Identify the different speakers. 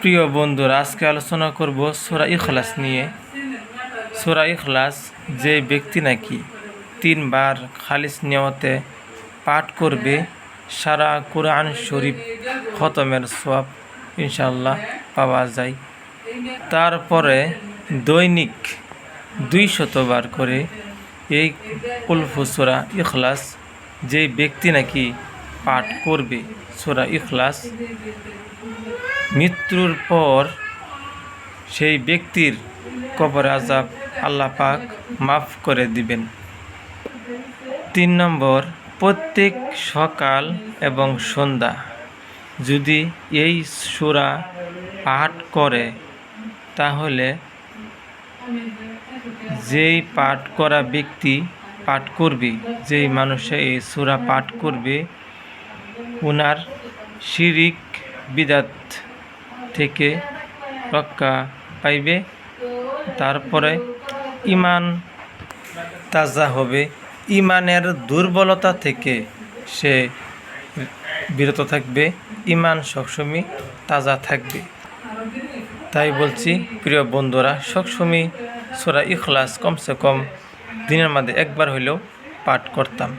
Speaker 1: প্রিয় বন্ধুরা, আজকে আলোচনা করব সূরা ইখলাস নিয়ে। সূরা ইখলাস যে ব্যক্তি নাকি 3 বার খালিস নিয়তে পাঠ করবে, সারা কোরআন শরীফ খতমের সওয়াব ইনশাআল্লাহ পাওয়া যায়। তারপরে দৈনিক 200 বার করে এই কুলহু সূরা ইখলাস যে ব্যক্তি নাকি পাঠ করবে, সূরা ইখলাস মৃত্যুর পর সেই ব্যক্তির কবর আযাব আল্লাহ পাক মাফ করে দিবেন। 3 নম্বর, প্রত্যেক সকাল এবং সন্ধ্যা যদি এই সূরা পাঠ করে, তাহলে যেই পাঠ করা ব্যক্তি পাঠ করবে, যেই মানুষে এই সূরা পাঠ করবে, উনার শিরিক বিদাত থেকে রক্ষা পাইবে। তারপরে ঈমান তাজা হবে, ঈমানের দুর্বলতা থেকে সে বিরত থাকবে, ঈমান সবসময় তাজা থাকবে। তাই বলছি প্রিয় বন্ধুরা, সবসময় সূরা ইখলাস কমসে কম দিনের মধ্যে একবার হইলেও পাঠ করতাম।